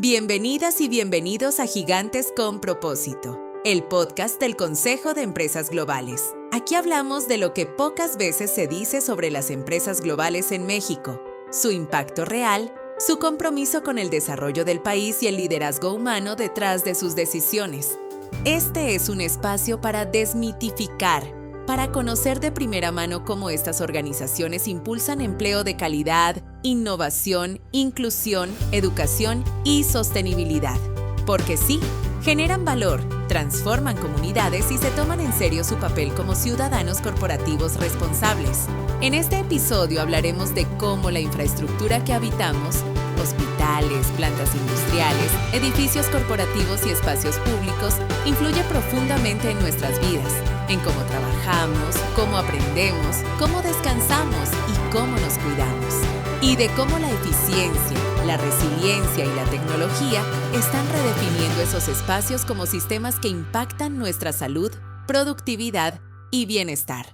Bienvenidas y bienvenidos a Gigantes con Propósito, el podcast del Consejo de Empresas Globales. Aquí hablamos de lo que pocas veces se dice sobre las empresas globales en México, su impacto real, su compromiso con el desarrollo del país y el liderazgo humano detrás de sus decisiones. Este es un espacio para desmitificar, para conocer de primera mano cómo estas organizaciones impulsan empleo de calidad, innovación, inclusión, educación y sostenibilidad. Porque sí, generan valor, transforman comunidades y se toman en serio su papel como ciudadanos corporativos responsables. En este episodio hablaremos de cómo la infraestructura que habitamos, hospitales, plantas industriales, edificios corporativos y espacios públicos, influye profundamente en nuestras vidas, en cómo trabajamos, cómo aprendemos, cómo descansamos y cómo nos cuidamos. Y de cómo la eficiencia, la resiliencia y la tecnología están redefiniendo esos espacios como sistemas que impactan nuestra salud, productividad y bienestar.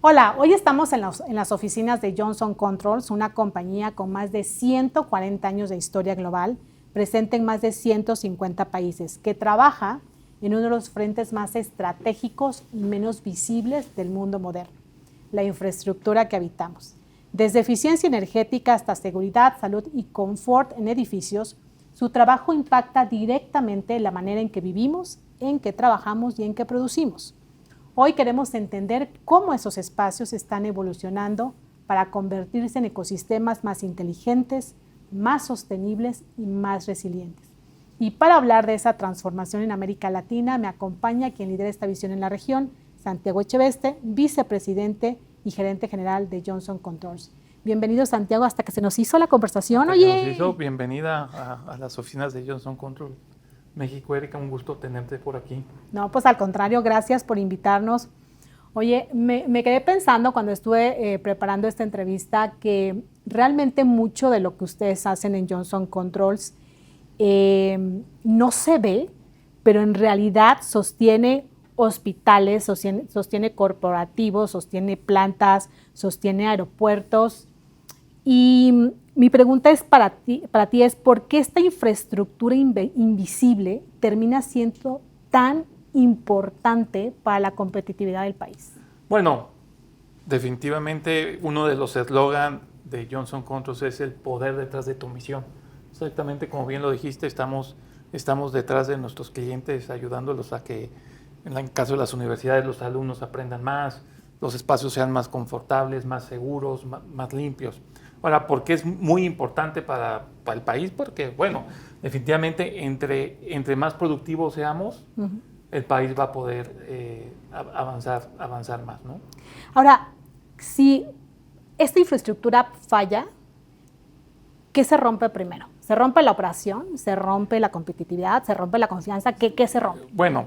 Hola, hoy estamos en las oficinas de Johnson Controls, una compañía con más de 140 años de historia global, presente en más de 150 países, que trabaja en uno de los frentes más estratégicos y menos visibles del mundo moderno, la infraestructura que habitamos. Desde eficiencia energética hasta seguridad, salud y confort en edificios, su trabajo impacta directamente la manera en que vivimos, en que trabajamos y en que producimos. Hoy queremos entender cómo esos espacios están evolucionando para convertirse en ecosistemas más inteligentes, más sostenibles y más resilientes. Y para hablar de esa transformación en América Latina, me acompaña quien lidera esta visión en la región, Santiago Echeveste, vicepresidente y gerente general de Johnson Controls. Bienvenido, Santiago, hasta que se nos hizo la conversación. Bienvenida a las oficinas de Johnson Controls México. Erika, un gusto tenerte por aquí. No, pues al contrario, gracias por invitarnos. Oye, me quedé pensando cuando estuve preparando esta entrevista que realmente mucho de lo que ustedes hacen en Johnson Controls no se ve, pero en realidad sostiene hospitales, sostiene corporativos, sostiene plantas, sostiene aeropuertos. Y mi pregunta es para ti es ¿por qué esta infraestructura invisible termina siendo tan importante para la competitividad del país? Bueno, definitivamente uno de los eslogans de Johnson Controls es el poder detrás de tu misión. Exactamente como bien lo dijiste, estamos detrás de nuestros clientes ayudándolos a que, en el caso de las universidades, los alumnos aprendan más, los espacios sean más confortables, más seguros, más limpios. Ahora, ¿por qué es muy importante para el país? Porque, bueno, definitivamente entre más productivos seamos, el país va a poder avanzar más, ¿no? Ahora, si esta infraestructura falla, ¿qué se rompe primero? ¿Se rompe la operación? ¿Se rompe la competitividad? ¿Se rompe la confianza? ¿Qué se rompe? Bueno,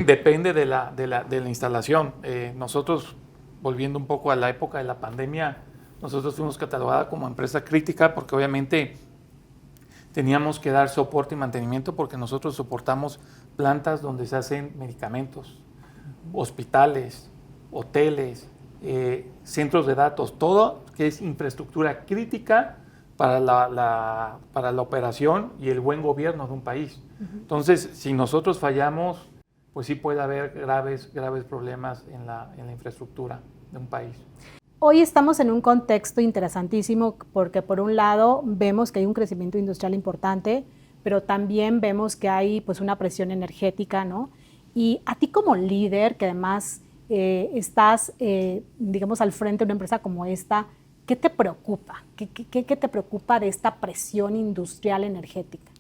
depende de la instalación. Nosotros, volviendo un poco a la época de la pandemia, nosotros fuimos catalogada como empresa crítica porque obviamente teníamos que dar soporte y mantenimiento porque nosotros soportamos plantas donde se hacen medicamentos, hospitales, hoteles, centros de datos, todo que es infraestructura crítica para la operación y el buen gobierno de un país. Entonces, si nosotros fallamos, pues sí puede haber graves problemas en la infraestructura de un país. Hoy estamos en un contexto interesantísimo porque por un lado vemos que hay un crecimiento industrial importante, pero también vemos que hay pues una presión energética, ¿no? Y a ti como líder, que además estás, digamos, al frente de una empresa como esta, ¿qué te preocupa? ¿Qué te preocupa de esta presión industrial energética?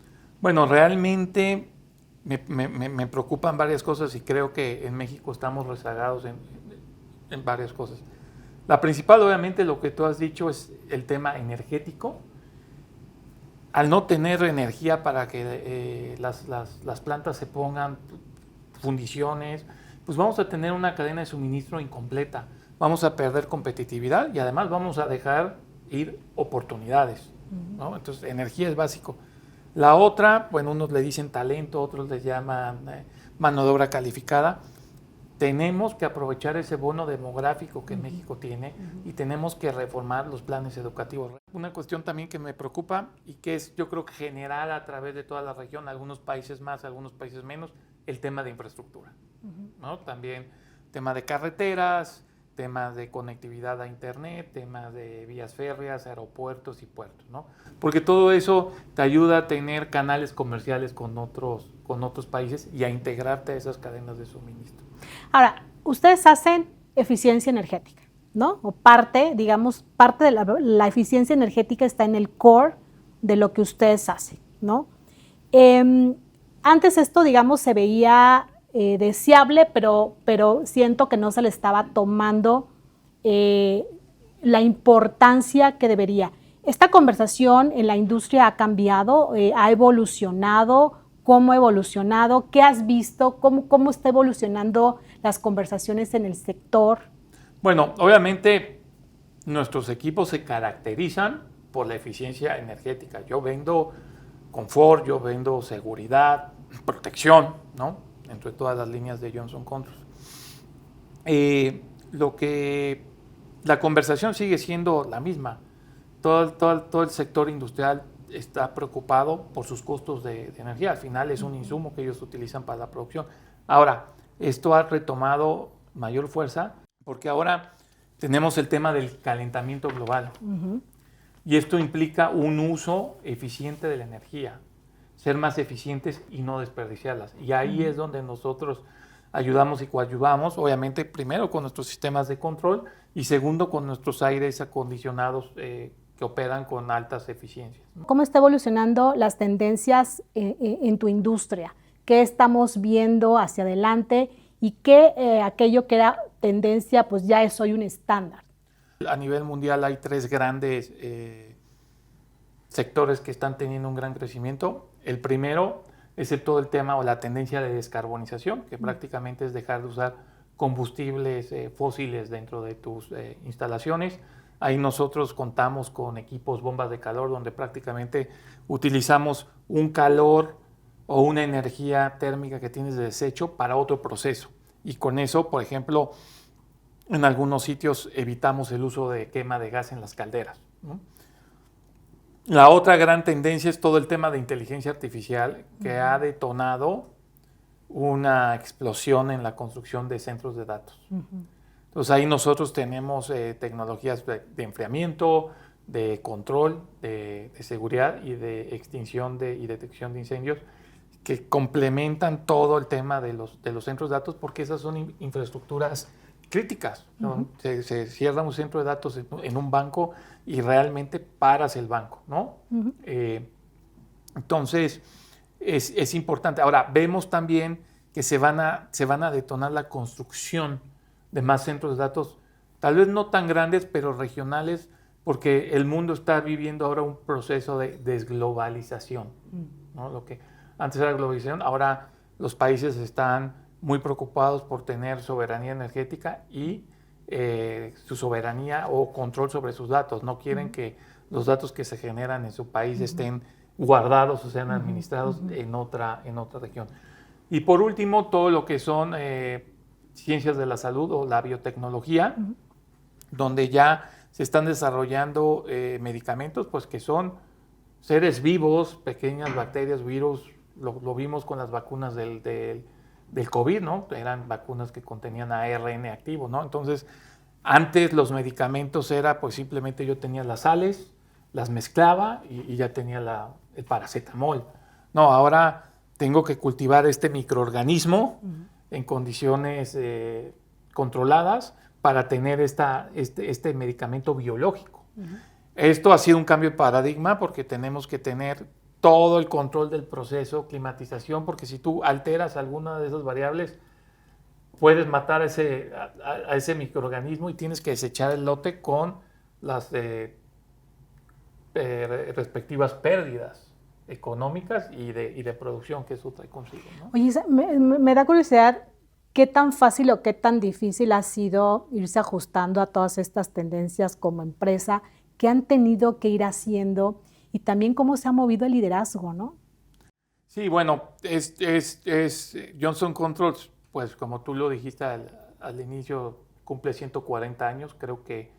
Bueno, realmente me preocupan varias cosas y creo que en México estamos rezagados en varias cosas. La principal, obviamente, lo que tú has dicho es el tema energético. Al no tener energía para que las plantas se pongan fundiciones, pues vamos a tener una cadena de suministro incompleta. Vamos a perder competitividad y además vamos a dejar ir oportunidades, ¿no? Entonces, energía es básico. La otra, bueno, unos le dicen talento, otros les llaman mano de obra calificada. tenemos que aprovechar ese bono demográfico que México tiene y tenemos que reformar los planes educativos. Una cuestión también que me preocupa y que es, yo creo que general a través de toda la región, algunos países más, algunos países menos, el tema de infraestructura, ¿no? También tema de carreteras, temas de conectividad a internet, temas de vías férreas, aeropuertos y puertos, ¿no? Porque todo eso te ayuda a tener canales comerciales con otros países y a integrarte a esas cadenas de suministro. Ahora, ustedes hacen eficiencia energética, ¿no? O parte de la eficiencia energética está en el core de lo que ustedes hacen, ¿no? Antes esto, se veía deseable, pero siento que no se le estaba tomando la importancia que debería. Esta conversación en la industria ha cambiado, ha evolucionado. ¿Cómo ha evolucionado? ¿Qué has visto? ¿Cómo está evolucionando las conversaciones en el sector? Bueno, obviamente nuestros equipos se caracterizan por la eficiencia energética. Yo vendo confort, yo vendo seguridad, protección, ¿no? Entre todas las líneas de Johnson Controls. La conversación sigue siendo la misma. Todo el sector industrial está preocupado por sus costos de energía. Al final es un insumo que ellos utilizan para la producción. Ahora, esto ha retomado mayor fuerza porque ahora tenemos el tema del calentamiento global. Y esto implica un uso eficiente de la energía, ser más eficientes y no desperdiciarlas. Y ahí es donde nosotros ayudamos y coadyuvamos, obviamente, primero con nuestros sistemas de control y segundo con nuestros aires acondicionados que operan con altas eficiencias. ¿Cómo está evolucionando las tendencias en tu industria? ¿Qué estamos viendo hacia adelante? ¿Y qué aquello que era tendencia, pues ya es hoy un estándar? A nivel mundial hay 3 grandes sectores que están teniendo un gran crecimiento. El primero es todo el tema o la tendencia de descarbonización, que prácticamente es dejar de usar combustibles fósiles dentro de tus instalaciones. Ahí nosotros contamos con equipos bombas de calor donde prácticamente utilizamos un calor o una energía térmica que tienes de desecho para otro proceso. Y con eso, por ejemplo, en algunos sitios evitamos el uso de quema de gas en las calderas, ¿no? La otra gran tendencia es todo el tema de inteligencia artificial que ha detonado una explosión en la construcción de centros de datos. Entonces ahí nosotros tenemos tecnologías de enfriamiento, de control, de seguridad y de extinción y detección de incendios que complementan todo el tema de los centros de datos porque esas son infraestructuras críticas, ¿no? Se cierra un centro de datos en un banco y realmente paras el banco, ¿no? Entonces es importante. Ahora vemos también que se van a detonar la construcción de más centros de datos, tal vez no tan grandes, pero regionales, porque el mundo está viviendo ahora un proceso de desglobalización, ¿no? Lo que antes era globalización, ahora los países están muy preocupados por tener soberanía energética y su soberanía o control sobre sus datos. No quieren que los datos que se generan en su país estén guardados o sean administrados en otra región. Y por último, todo lo que son ciencias de la salud o la biotecnología, donde ya se están desarrollando medicamentos pues, que son seres vivos, pequeñas bacterias, virus. Lo vimos con las vacunas del COVID, ¿no? Eran vacunas que contenían ARN activo, ¿no? Entonces, antes los medicamentos era, pues simplemente yo tenía las sales, las mezclaba y ya tenía el paracetamol. No, ahora tengo que cultivar este microorganismo en condiciones controladas para tener este medicamento biológico. Esto ha sido un cambio de paradigma porque tenemos que tener todo el control del proceso, climatización, porque si tú alteras alguna de esas variables, puedes matar a ese microorganismo y tienes que desechar el lote con las respectivas pérdidas económicas y de producción que eso trae consigo, ¿no? Oye, me da curiosidad qué tan fácil o qué tan difícil ha sido irse ajustando a todas estas tendencias como empresa, qué han tenido que ir haciendo y también cómo se ha movido el liderazgo, ¿no? Sí, bueno, Johnson Controls pues como tú lo dijiste al inicio, cumple 140 años. Creo que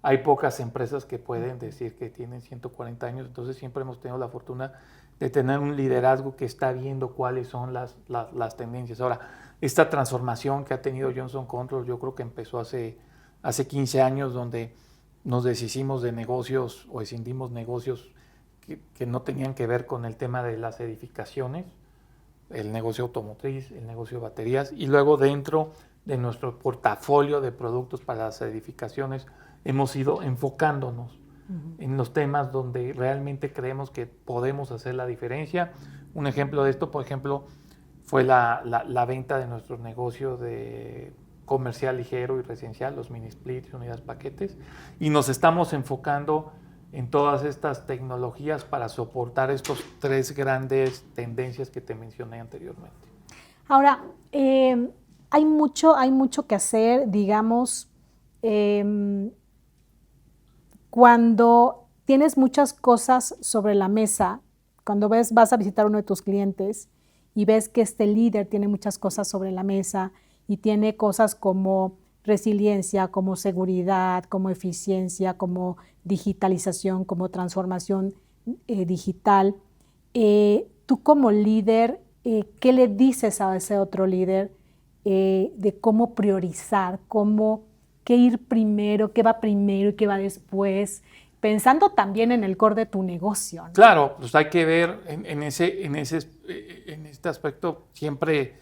hay pocas empresas que pueden decir que tienen 140 años, entonces siempre hemos tenido la fortuna de tener un liderazgo que está viendo cuáles son las tendencias. Ahora, esta transformación que ha tenido Johnson Controls, yo creo que empezó hace 15 años, donde nos deshicimos de negocios o escindimos negocios que no tenían que ver con el tema de las edificaciones, el negocio automotriz, el negocio de baterías, y luego dentro de nuestro portafolio de productos para las edificaciones hemos ido enfocándonos en los temas donde realmente creemos que podemos hacer la diferencia. Un ejemplo de esto, por ejemplo, fue la venta de nuestro negocio de comercial ligero y residencial, los mini splits, unidades paquetes, y nos estamos enfocando en todas estas tecnologías para soportar estos 3 grandes tendencias que te mencioné anteriormente. Ahora, hay mucho que hacer, digamos, cuando tienes muchas cosas sobre la mesa, cuando vas a visitar a uno de tus clientes y ves que este líder tiene muchas cosas sobre la mesa y tiene cosas como resiliencia, como seguridad, como eficiencia, como digitalización, como transformación digital. Tú como líder, ¿qué le dices a ese otro líder de cómo priorizar, qué ir primero, qué va primero y qué va después? Pensando también en el core de tu negocio, ¿no? Claro, pues hay que ver en este aspecto, siempre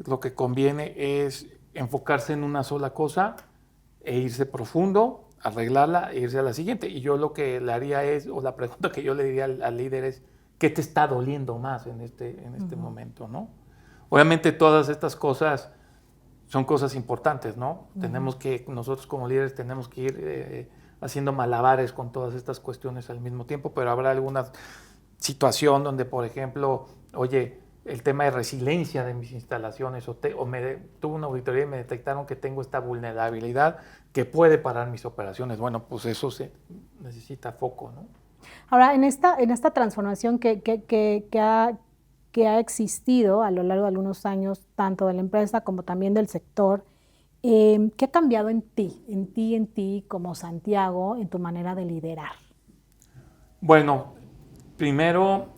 lo que conviene es enfocarse en una sola cosa e irse profundo, arreglarla e irse a la siguiente. Y yo lo que le haría o la pregunta que yo le diría al líder es, ¿qué te está doliendo más en este momento, ¿no? Obviamente todas estas cosas son cosas importantes, ¿no? Nosotros como líderes tenemos que ir haciendo malabares con todas estas cuestiones al mismo tiempo, pero habrá alguna situación donde, por ejemplo, oye, el tema de resiliencia de mis instalaciones, tuve una auditoría y me detectaron que tengo esta vulnerabilidad que puede parar mis operaciones. Bueno, pues eso se necesita foco, ¿no? Ahora, en esta transformación que ha existido a lo largo de algunos años, tanto de la empresa como también del sector, ¿qué ha cambiado en ti como Santiago, en tu manera de liderar? Bueno, primero,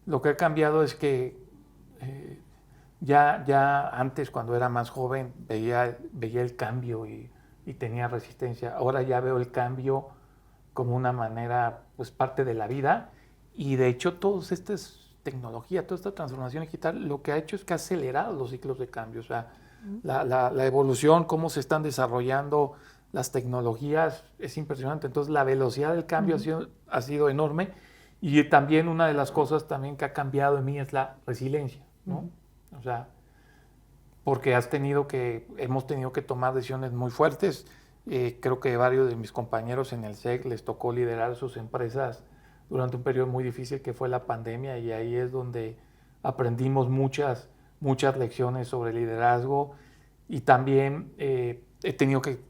lo que ha cambiado es que ya antes, cuando era más joven, veía el cambio y tenía resistencia. Ahora ya veo el cambio como una manera, pues parte de la vida, y de hecho todas estas tecnologías, toda esta transformación digital, lo que ha hecho es que ha acelerado los ciclos de cambio. O sea, la evolución, cómo se están desarrollando las tecnologías, es impresionante. Entonces la velocidad del cambio ha sido enorme, y también una de las cosas también que ha cambiado en mí es la resiliencia, ¿no? O sea, porque hemos tenido que tomar decisiones muy fuertes. Creo que varios de mis compañeros en el SEC les tocó liderar sus empresas durante un periodo muy difícil que fue la pandemia, y ahí es donde aprendimos muchas lecciones sobre liderazgo, y también he tenido que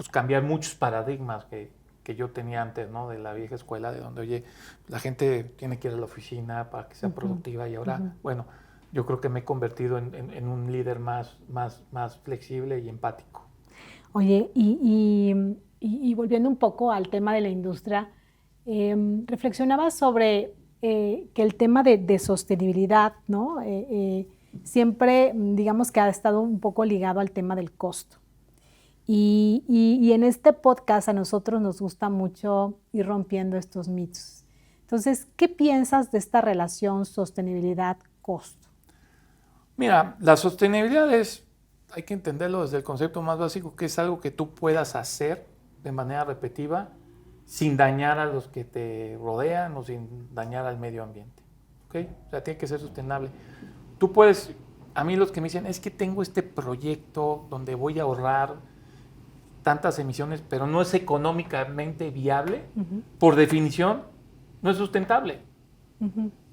cambiar muchos paradigmas que yo tenía antes, ¿no? De la vieja escuela, de donde, oye, la gente tiene que ir a la oficina para que sea productiva, y ahora, bueno, yo creo que me he convertido en un líder más flexible y empático. Oye, y volviendo un poco al tema de la industria, reflexionaba sobre que el tema de sostenibilidad, ¿no? Siempre, digamos que ha estado un poco ligado al tema del costo. Y en este podcast a nosotros nos gusta mucho ir rompiendo estos mitos. Entonces, ¿qué piensas de esta relación sostenibilidad-costo? Mira, la sostenibilidad hay que entenderlo desde el concepto más básico, que es algo que tú puedas hacer de manera repetitiva sin dañar a los que te rodean o sin dañar al medio ambiente. ¿Okay? O sea, tiene que ser sostenible. Tú puedes, a mí los que me dicen, es que tengo este proyecto donde voy a ahorrar tantas emisiones, pero no es económicamente viable, por definición, no es sustentable.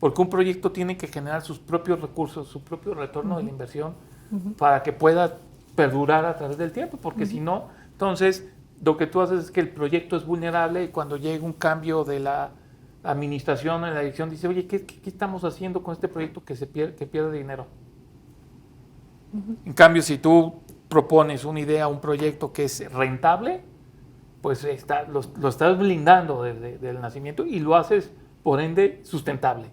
Porque un proyecto tiene que generar sus propios recursos, su propio retorno de la inversión, para que pueda perdurar a través del tiempo, porque si no, entonces lo que tú haces es que el proyecto es vulnerable, y cuando llega un cambio de la administración, en la dirección, dice, oye, ¿qué estamos haciendo con este proyecto que pierde dinero? En cambio, si tú propones una idea, un proyecto que es rentable, pues lo estás blindando desde el nacimiento y lo haces, por ende, sustentable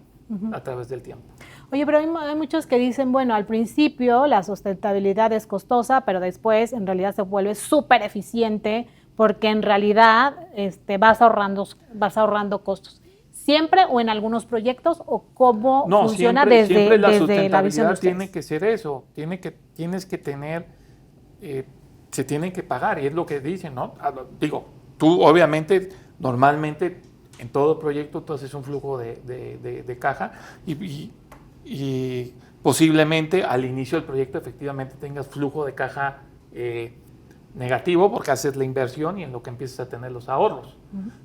a través del tiempo. Oye, pero hay muchos que dicen, bueno, al principio la sustentabilidad es costosa, pero después en realidad se vuelve súper eficiente porque en realidad vas ahorrando costos. ¿Siempre o en algunos proyectos o cómo funciona siempre la desde la visión de ustedes? tiene que ser eso, tienes que tener, se tienen que pagar y es lo que dicen, ¿no? Digo, tú obviamente, normalmente en todo proyecto tú haces un flujo de caja y posiblemente al inicio del proyecto efectivamente tengas flujo de caja negativo porque haces la inversión y en lo que empiezas a tener los ahorros.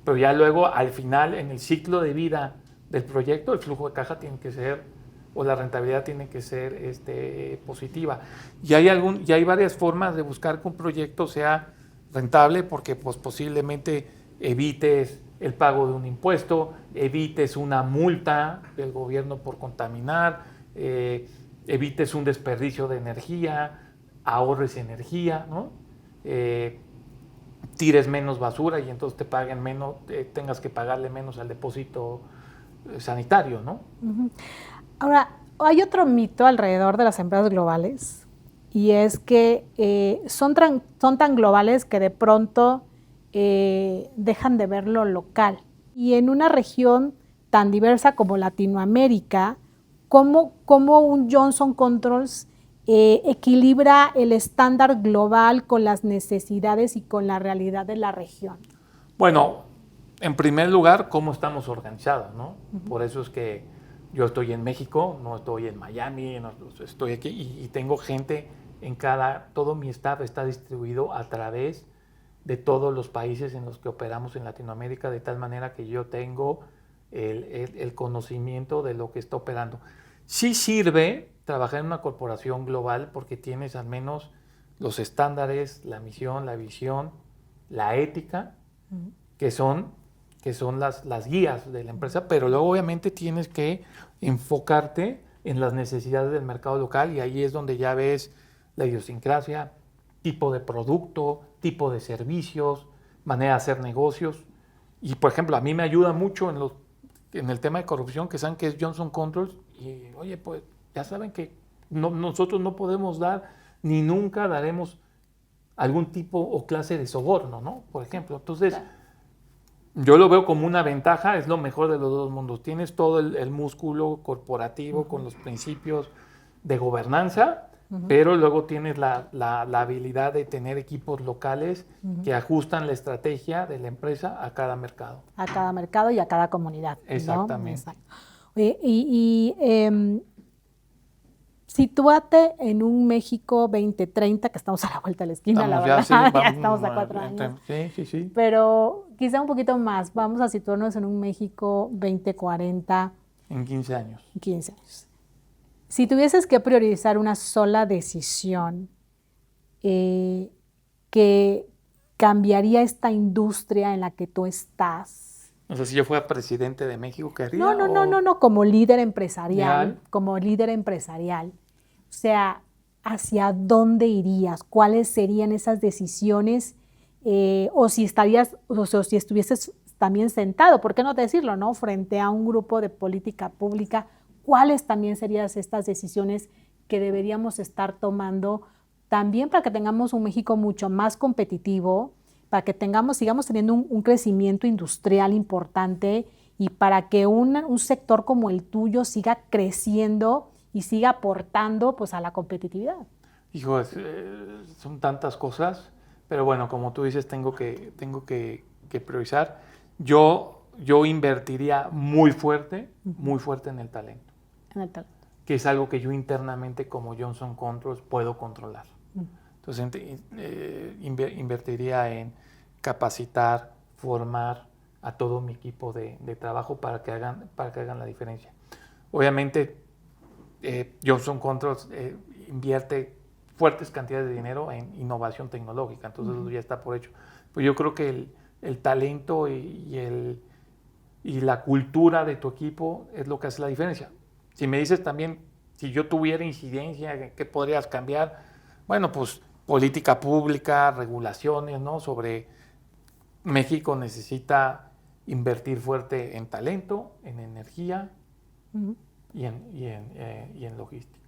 Pero ya luego al final, en el ciclo de vida del proyecto, el flujo de caja tiene que ser, o la rentabilidad tiene que ser positiva. Y hay varias formas de buscar que un proyecto sea rentable porque pues, posiblemente evites el pago de un impuesto, evites una multa del gobierno por contaminar, evites un desperdicio de energía, ahorres energía, ¿no? Tires menos basura y entonces te paguen menos, tengas que pagarle menos al depósito sanitario, ¿no? Ahora, hay otro mito alrededor de las empresas globales y es que son tan globales que de pronto dejan de ver lo local. Y en una región tan diversa como Latinoamérica, ¿cómo un Johnson Controls equilibra el estándar global con las necesidades y con la realidad de la región? Bueno, en primer lugar, cómo estamos organizados, ¿no? Por eso es que yo estoy en México, no estoy en Miami, no, estoy aquí y tengo gente todo mi staff está distribuido a través de todos los países en los que operamos en Latinoamérica, de tal manera que yo tengo el conocimiento de lo que está operando. Sí sirve trabajar en una corporación global porque tienes al menos los estándares, la misión, la visión, la ética, que son las guías de la empresa, pero luego obviamente tienes que enfocarte en las necesidades del mercado local y ahí es donde ya ves la idiosincrasia, tipo de producto, tipo de servicios, manera de hacer negocios. Y por ejemplo, a mí me ayuda mucho en el tema de corrupción, que saben que es Johnson Controls, y oye, pues ya saben que nosotros no podemos dar, ni nunca daremos algún tipo o clase de soborno, ¿no? Por ejemplo, entonces yo lo veo como una ventaja, es lo mejor de los dos mundos. Tienes todo el músculo corporativo con los principios de gobernanza, pero luego tienes la habilidad de tener equipos locales que ajustan la estrategia de la empresa a cada mercado. A cada mercado y a cada comunidad. Exactamente. ¿No? Exacto. Oye, sitúate en un México 2030, que estamos a la vuelta de la esquina, la verdad, ya estamos a 4 años. Sí. Pero quizá un poquito más, vamos a situarnos en un México 2040. En 15 años. 15 años. Si tuvieses que priorizar una sola decisión que cambiaría esta industria en la que tú estás. O sea, si yo fuera presidente de México, ¿qué haría? No, como líder empresarial. Como líder empresarial. O sea, ¿hacia dónde irías? ¿Cuáles serían esas decisiones? O si estuvieses también sentado, ¿por qué no decirlo, no? Frente a un grupo de política pública, ¿cuáles también serían estas decisiones que deberíamos estar tomando también para que tengamos un México mucho más competitivo, para que sigamos teniendo un crecimiento industrial importante y para que un sector como el tuyo siga creciendo y siga aportando pues, a la competitividad? Hijo, son tantas cosas, pero bueno, como tú dices, tengo que priorizar. Yo invertiría muy fuerte en el talento. Que es algo que yo internamente como Johnson Controls puedo controlar. Entonces invertiría en capacitar, formar a todo mi equipo de trabajo para que hagan la diferencia. Obviamente Johnson Controls invierte fuertes cantidades de dinero en innovación tecnológica, entonces eso ya está por hecho. Pues yo creo que el talento y y la cultura de tu equipo es lo que hace la diferencia. Si me dices también, si yo tuviera incidencia, ¿qué podrías cambiar? Bueno, pues política pública, regulaciones, ¿no? Sobre México necesita invertir fuerte en talento, en energía y en logística.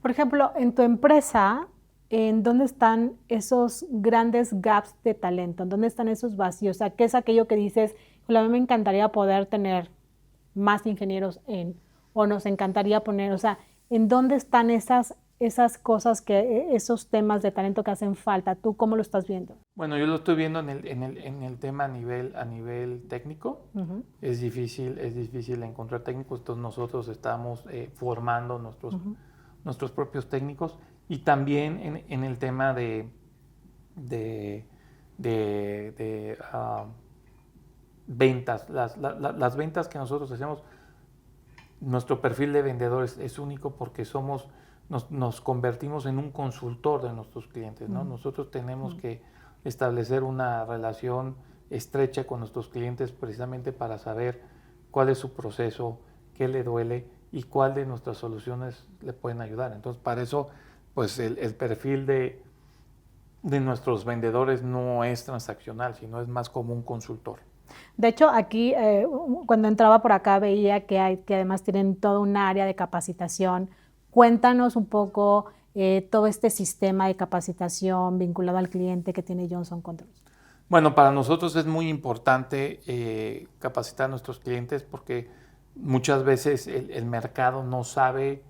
Por ejemplo, en tu empresa, ¿en dónde están esos grandes gaps de talento? ¿En dónde están esos vacíos? O sea, ¿qué es aquello que dices, a mí me encantaría poder tener más ingenieros o nos encantaría poner, o sea, ¿en dónde están esas cosas, esos temas de talento que hacen falta? ¿Tú cómo lo estás viendo? Bueno, yo lo estoy viendo en el tema a nivel técnico. Uh-huh. Es difícil encontrar técnicos, entonces nosotros estamos formando nuestros propios técnicos, y también en el tema de ventas. Las ventas que nosotros hacemos, nuestro perfil de vendedores es único porque nos convertimos en un consultor de nuestros clientes, ¿no? Nosotros tenemos que establecer una relación estrecha con nuestros clientes precisamente para saber cuál es su proceso, qué le duele y cuál de nuestras soluciones le pueden ayudar. Entonces, para eso, pues el perfil de nuestros vendedores no es transaccional, sino es más como un consultor. De hecho, aquí, cuando entraba por acá, veía que además tienen todo un área de capacitación. Cuéntanos un poco todo este sistema de capacitación vinculado al cliente que tiene Johnson Controls. Bueno, para nosotros es muy importante capacitar a nuestros clientes porque muchas veces el mercado no sabe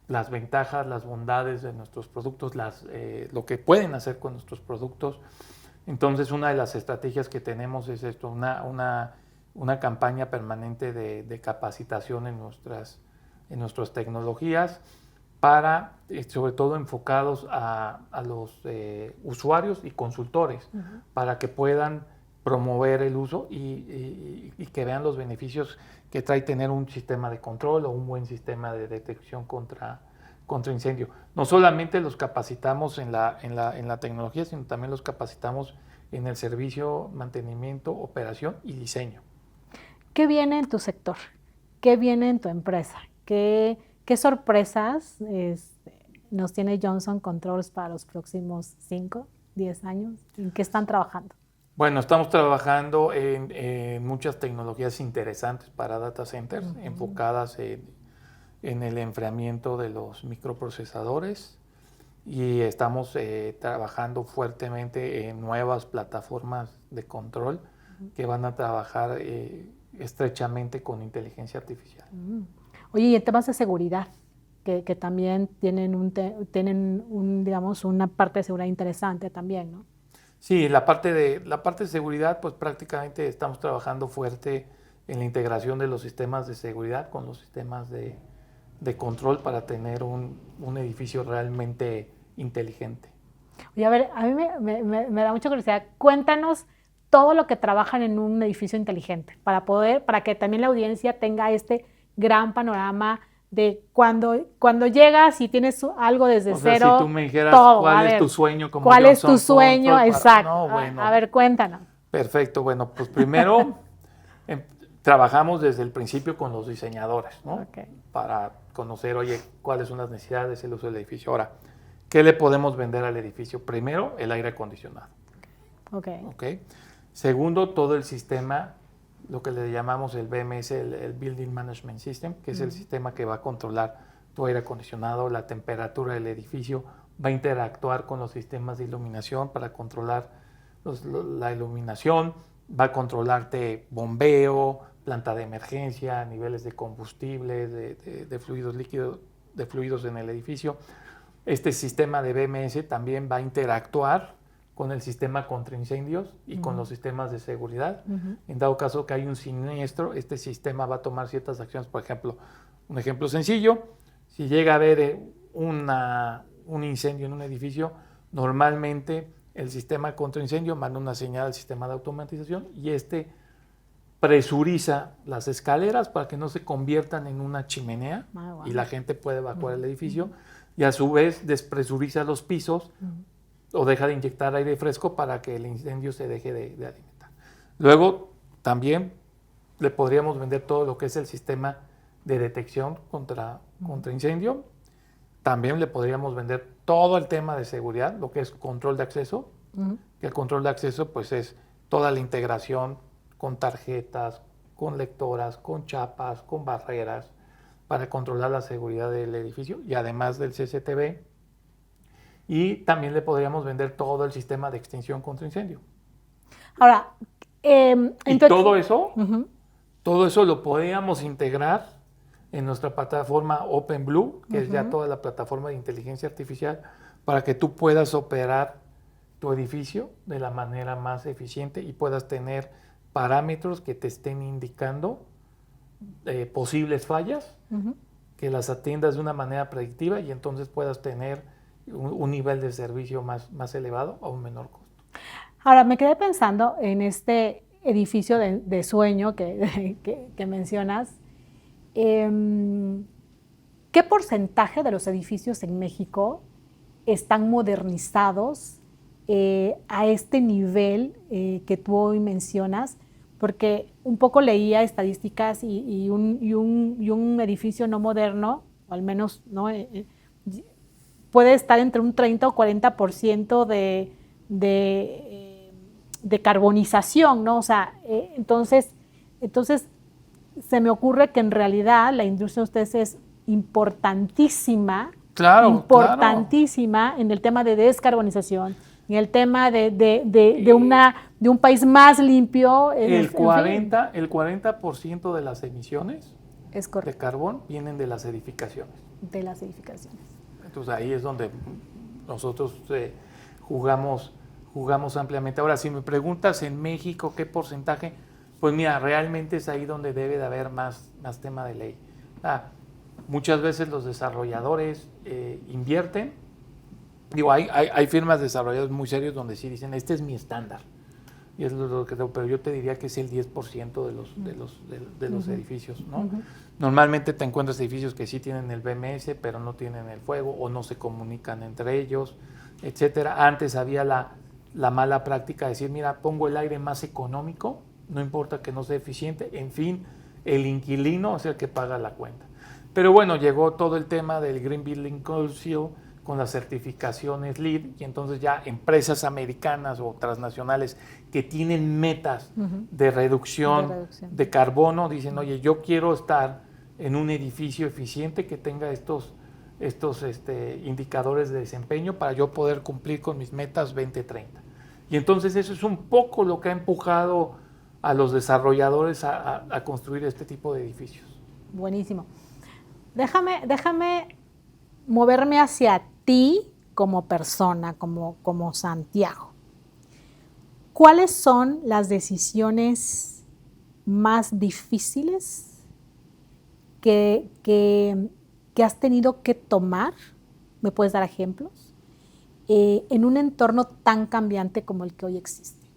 las ventajas, las bondades de nuestros productos, lo que pueden hacer con nuestros productos. Entonces, una de las estrategias que tenemos es esto, una campaña permanente de capacitación en nuestras tecnologías, sobre todo enfocados a los usuarios y consultores, para que puedan promover el uso y que vean los beneficios que trae tener un sistema de control o un buen sistema de detección contra incendio. No solamente los capacitamos en la tecnología, sino también los capacitamos en el servicio, mantenimiento, operación y diseño. ¿Qué viene en tu sector? ¿Qué viene en tu empresa? ¿Qué sorpresas nos tiene Johnson Controls para los próximos 5, 10 años? ¿En qué están trabajando? Bueno, estamos trabajando en muchas tecnologías interesantes para data centers, enfocadas en el enfriamiento de los microprocesadores, y estamos trabajando fuertemente en nuevas plataformas de control que van a trabajar estrechamente con inteligencia artificial. Oye, y en temas de seguridad, que también tienen digamos, una parte de seguridad interesante también, ¿no? Sí, la parte de seguridad, pues prácticamente estamos trabajando fuerte en la integración de los sistemas de seguridad con los sistemas de control para tener un edificio realmente inteligente. Oye, a ver, a mí me da mucha curiosidad. Cuéntanos todo lo que trabajan en un edificio inteligente para que también la audiencia tenga este gran panorama de cuando llegas y tienes algo desde cero. Si tú me dijeras todo. ¿Cuál es tu sueño? Como ¿Cuál es tu Johnson sueño? Control? Exacto. No, bueno. A ver, cuéntanos. Perfecto. Bueno, pues primero trabajamos desde el principio con los diseñadores, ¿no? Okay. Para conocer, oye, cuáles son las necesidades, el uso del edificio. Ahora, ¿qué le podemos vender al edificio? Primero, el aire acondicionado. Okay. Segundo, todo el sistema, lo que le llamamos el BMS, el Building Management System, que es el sistema que va a controlar tu aire acondicionado, la temperatura del edificio, va a interactuar con los sistemas de iluminación para controlar la iluminación, va a controlarte bombeo, planta de emergencia, niveles de combustible, de fluidos líquidos, de fluidos en el edificio. Este sistema de BMS también va a interactuar con el sistema contra incendios y con los sistemas de seguridad. En dado caso que hay un siniestro, este sistema va a tomar ciertas acciones. Por ejemplo, un ejemplo sencillo, si llega a haber un incendio en un edificio, normalmente el sistema contra incendio manda una señal al sistema de automatización y presuriza las escaleras para que no se conviertan en una chimenea y la gente puede evacuar el edificio, y a su vez despresuriza los pisos o deja de inyectar aire fresco para que el incendio se deje de alimentar. Luego también le podríamos vender todo lo que es el sistema de detección contra incendio. También le podríamos vender todo el tema de seguridad, lo que es control de acceso. Que el control de acceso pues es toda la integración con tarjetas, con lectoras, con chapas, con barreras, para controlar la seguridad del edificio y además del CCTV. Y también le podríamos vender todo el sistema de extinción contra incendio. Ahora, y todo eso lo podríamos integrar en nuestra plataforma OpenBlue, que es ya toda la plataforma de inteligencia artificial, para que tú puedas operar tu edificio de la manera más eficiente y puedas tener parámetros que te estén indicando posibles fallas, que las atiendas de una manera predictiva y entonces puedas tener un nivel de servicio más elevado a un menor costo. Ahora, me quedé pensando en este edificio de sueño que mencionas. ¿Qué porcentaje de los edificios en México están modernizados a este nivel que tú hoy mencionas? Porque un poco leía estadísticas y un edificio no moderno, o al menos no, puede estar entre un 30 o 40% de carbonización, ¿no? O sea, entonces se me ocurre que en realidad la industria de ustedes es importantísima, importantísima en el tema de descarbonización, en el tema de un país más limpio. El 40% de las emisiones es de carbón vienen de las edificaciones. De las edificaciones. Entonces ahí es donde nosotros jugamos ampliamente. Ahora, si me preguntas en México qué porcentaje, pues mira, realmente es ahí donde debe de haber más tema de ley. Muchas veces los desarrolladores invierten. Digo, hay firmas desarrolladoras muy serios donde sí dicen, este es mi estándar. Y es lo que tengo, pero yo te diría que es el 10% de los edificios, ¿no? Normalmente te encuentras edificios que sí tienen el BMS, pero no tienen el fuego o no se comunican entre ellos, etcétera. Antes había la mala práctica de decir, mira, pongo el aire más económico, no importa que no sea eficiente, en fin, el inquilino es el que paga la cuenta. Pero bueno, llegó todo el tema del Green Building Council con las certificaciones LEED y entonces ya empresas americanas o transnacionales que tienen metas de reducción de carbono dicen, oye, yo quiero estar en un edificio eficiente que tenga estos indicadores de desempeño para yo poder cumplir con mis metas 2030. Y entonces eso es un poco lo que ha empujado a los desarrolladores a construir este tipo de edificios. Buenísimo. Déjame moverme hacia ti como persona, como Santiago. ¿Cuáles son las decisiones más difíciles que has tenido que tomar? ¿Me puedes dar ejemplos? En un entorno tan cambiante como el que hoy existe.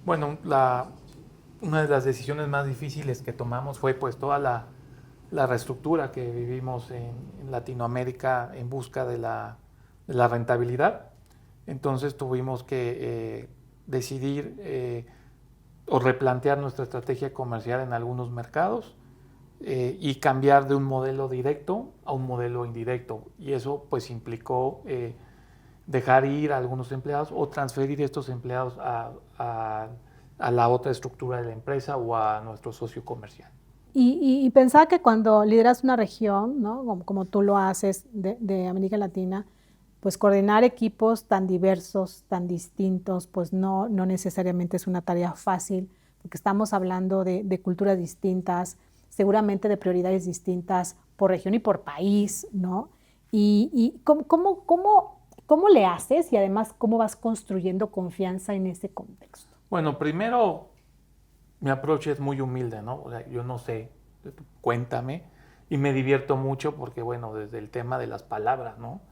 Bueno, una de las decisiones más difíciles que tomamos fue pues toda la reestructura que vivimos en Latinoamérica en busca de la rentabilidad. Entonces tuvimos que decidir o replantear nuestra estrategia comercial en algunos mercados y cambiar de un modelo directo a un modelo indirecto. Y eso pues implicó dejar ir a algunos empleados o transferir estos empleados a la otra estructura de la empresa o a nuestro socio comercial. Y pensaba que cuando lideras una región, ¿no? como tú lo haces de América Latina, pues coordinar equipos tan diversos, tan distintos, pues no necesariamente es una tarea fácil, porque estamos hablando de culturas distintas, seguramente de prioridades distintas por región y por país, ¿no? Y ¿cómo le haces y además cómo vas construyendo confianza en ese contexto? Bueno, primero mi approach es muy humilde, ¿no? O sea, yo no sé, cuéntame, y me divierto mucho porque, bueno, desde el tema de las palabras, ¿no?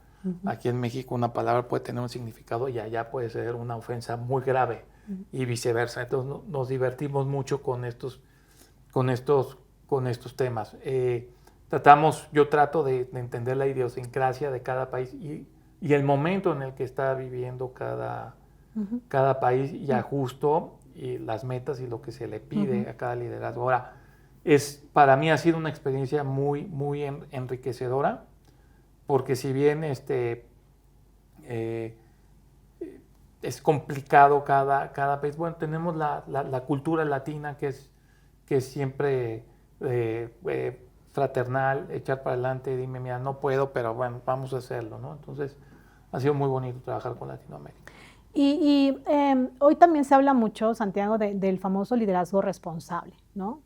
Aquí en México una palabra puede tener un significado y allá puede ser una ofensa muy grave y viceversa. Entonces nos divertimos mucho con estos temas. Yo trato de entender la idiosincrasia de cada país y el momento en el que está viviendo cada país y ajusto y las metas y lo que se le pide a cada liderazgo. Ahora, para mí ha sido una experiencia muy, muy enriquecedora, porque si bien es complicado cada país, bueno, tenemos la cultura latina que es siempre fraternal, echar para adelante, dime, mira, no puedo, pero bueno, vamos a hacerlo, ¿no? Entonces, ha sido muy bonito trabajar con Latinoamérica. Hoy también se habla mucho, Santiago, del famoso liderazgo responsable, ¿no?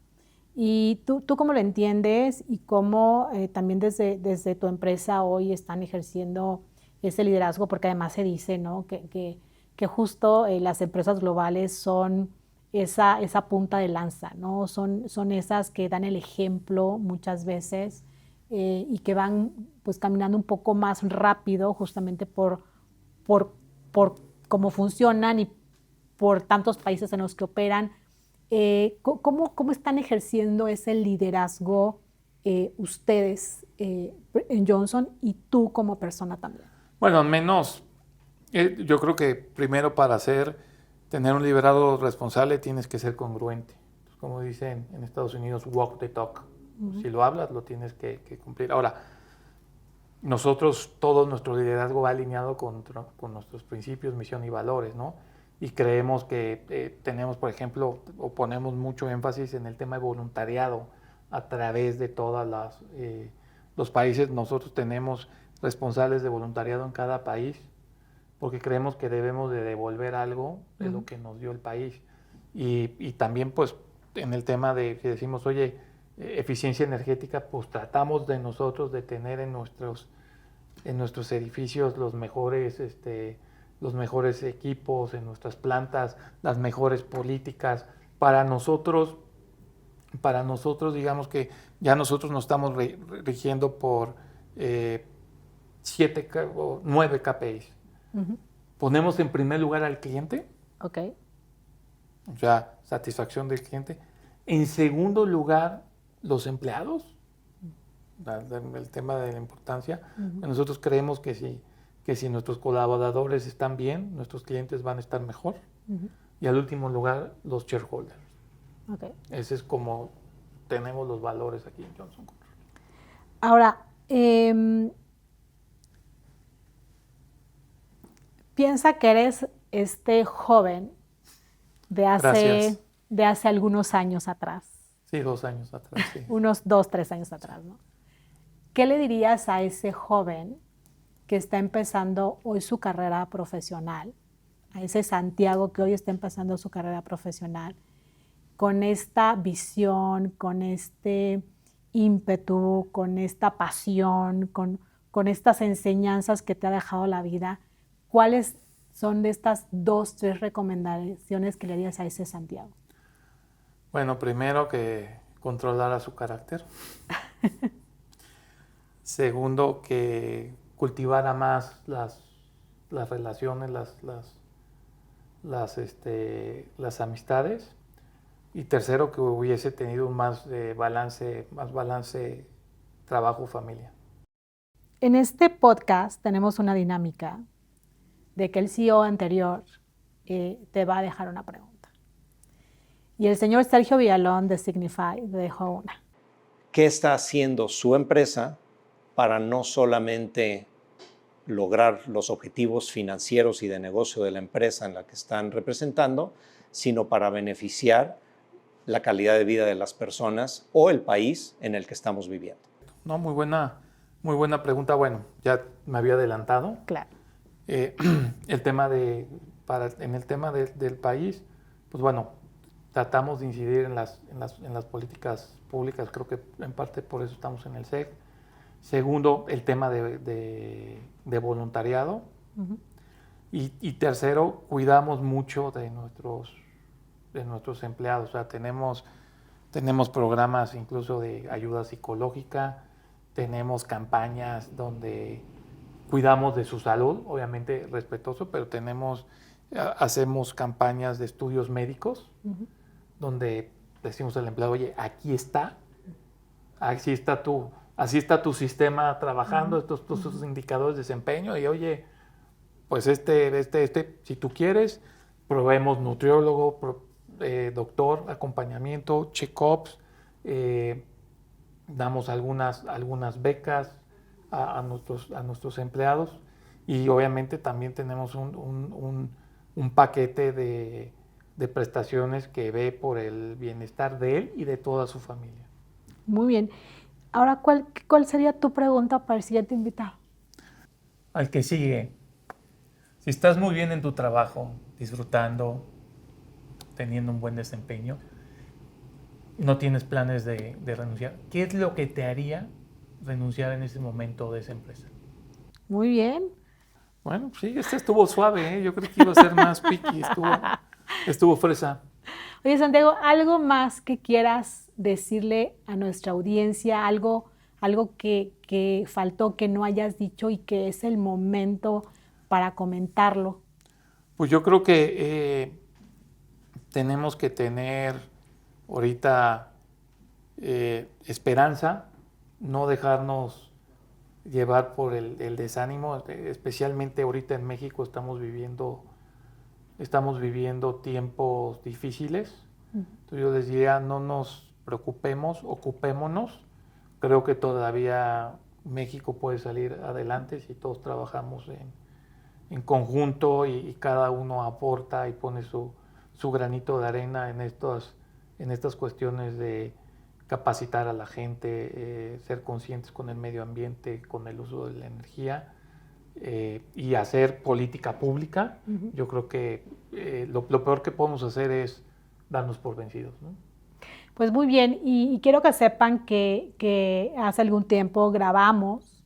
Y tú cómo lo entiendes y cómo también desde tu empresa hoy están ejerciendo ese liderazgo, porque además se dice, ¿no?, que justo las empresas globales son esa punta de lanza, ¿no? Son esas que dan el ejemplo muchas veces y que van pues caminando un poco más rápido justamente por cómo funcionan y por tantos países en los que operan. ¿Cómo están ejerciendo ese liderazgo ustedes en Johnson y tú como persona también? Bueno, al menos yo creo que primero para tener un liderazgo responsable tienes que ser congruente. Entonces, como dicen en Estados Unidos, walk the talk. Si lo hablas, lo tienes que cumplir. Ahora, nosotros, todo nuestro liderazgo va alineado con nuestros principios, misión y valores, ¿no? Y creemos que tenemos, por ejemplo, o ponemos mucho énfasis en el tema de voluntariado a través de todos los países. Nosotros tenemos responsables de voluntariado en cada país porque creemos que debemos de devolver algo de lo que nos dio el país. Y también, pues, en el tema de que decimos, oye, eficiencia energética, pues tratamos de nosotros de tener en nuestros edificios los mejores equipos, en nuestras plantas, las mejores políticas. Para nosotros, digamos que ya nosotros nos estamos rigiendo por 7 o 9 KPIs. Ponemos en primer lugar al cliente. Ok. O sea, satisfacción del cliente. En segundo lugar, los empleados. El tema de la importancia. Nosotros creemos que si nuestros colaboradores están bien, nuestros clientes van a estar mejor. Y al último lugar, los shareholders. Okay. Ese es como tenemos los valores aquí en Johnson Controls. Ahora, piensa que eres este joven de hace algunos años atrás. Sí, 2 años atrás, sí. Unos 2, 3 años atrás, ¿no? ¿Qué le dirías a ese joven que está empezando hoy su carrera profesional, a ese Santiago que hoy está empezando su carrera profesional, con esta visión, con este ímpetu, con esta pasión, con estas enseñanzas que te ha dejado la vida? ¿Cuáles son de estas 2, 3 recomendaciones que le harías a ese Santiago? Bueno, primero que controlara su carácter. Segundo, que cultivara más las relaciones, las amistades. Y tercero, que hubiese tenido más balance trabajo-familia. En este podcast tenemos una dinámica de que el CEO anterior te va a dejar una pregunta. Y el señor Sergio Villalón de Signify le dejó una. ¿Qué está haciendo su empresa para no solamente lograr los objetivos financieros y de negocio de la empresa en la que están representando, sino para beneficiar la calidad de vida de las personas o el país en el que estamos viviendo? No, muy buena pregunta. Bueno, ya me había adelantado. Claro. En el tema del país, pues bueno, tratamos de incidir en las políticas públicas. Creo que en parte por eso estamos en el SEC. Segundo, el tema de voluntariado. Y tercero, cuidamos mucho de nuestros empleados. O sea, tenemos programas incluso de ayuda psicológica, tenemos campañas donde cuidamos de su salud, obviamente respetuoso, pero hacemos campañas de estudios médicos, donde decimos al empleado, oye, aquí está, así está tu sistema trabajando, estos tus indicadores de desempeño, y oye, pues si tú quieres, probemos nutriólogo, doctor, acompañamiento, check-ups, damos algunas becas a nuestros empleados y obviamente también tenemos un paquete de prestaciones que ve por el bienestar de él y de toda su familia. Muy bien. Ahora, ¿cuál sería tu pregunta para el siguiente invitado? Al que sigue, si estás muy bien en tu trabajo, disfrutando, teniendo un buen desempeño, no tienes planes de renunciar, ¿qué es lo que te haría renunciar en ese momento de esa empresa? Muy bien. Bueno, sí, este estuvo suave, ¿eh? Yo creo que iba a ser más picky, estuvo fresa. Oye, Santiago, ¿algo más que quieras decirle a nuestra audiencia? ¿Algo que faltó, que no hayas dicho y que es el momento para comentarlo? Pues yo creo que tenemos que tener ahorita esperanza, no dejarnos llevar por el desánimo, especialmente ahorita en México estamos viviendo tiempos difíciles. Entonces yo les diría, no nos preocupemos, ocupémonos. Creo que todavía México puede salir adelante si todos trabajamos en conjunto y cada uno aporta y pone su granito de arena en estas cuestiones de capacitar a la gente, ser conscientes con el medio ambiente, con el uso de la energía y hacer política pública. Yo creo que lo peor que podemos hacer es darnos por vencidos, ¿no? Pues muy bien, y quiero que sepan que hace algún tiempo grabamos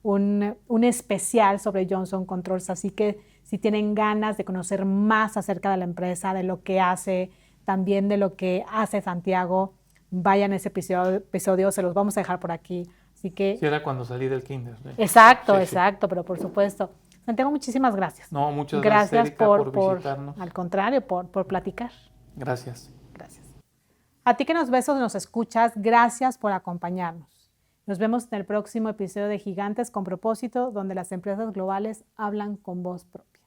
un especial sobre Johnson Controls, así que si tienen ganas de conocer más acerca de la empresa, de lo que hace, también de lo que hace Santiago, vayan a ese episodio, se los vamos a dejar por aquí. Así que... Sí, era cuando salí del kinder, ¿no? Exacto, Sí, exacto, pero por supuesto. Santiago, muchísimas gracias. No, muchas gracias, Erika, por visitarnos. Al contrario, por platicar. Gracias. Gracias. A ti que nos ves o nos escuchas, gracias por acompañarnos. Nos vemos en el próximo episodio de Gigantes con Propósito, donde las empresas globales hablan con voz propia.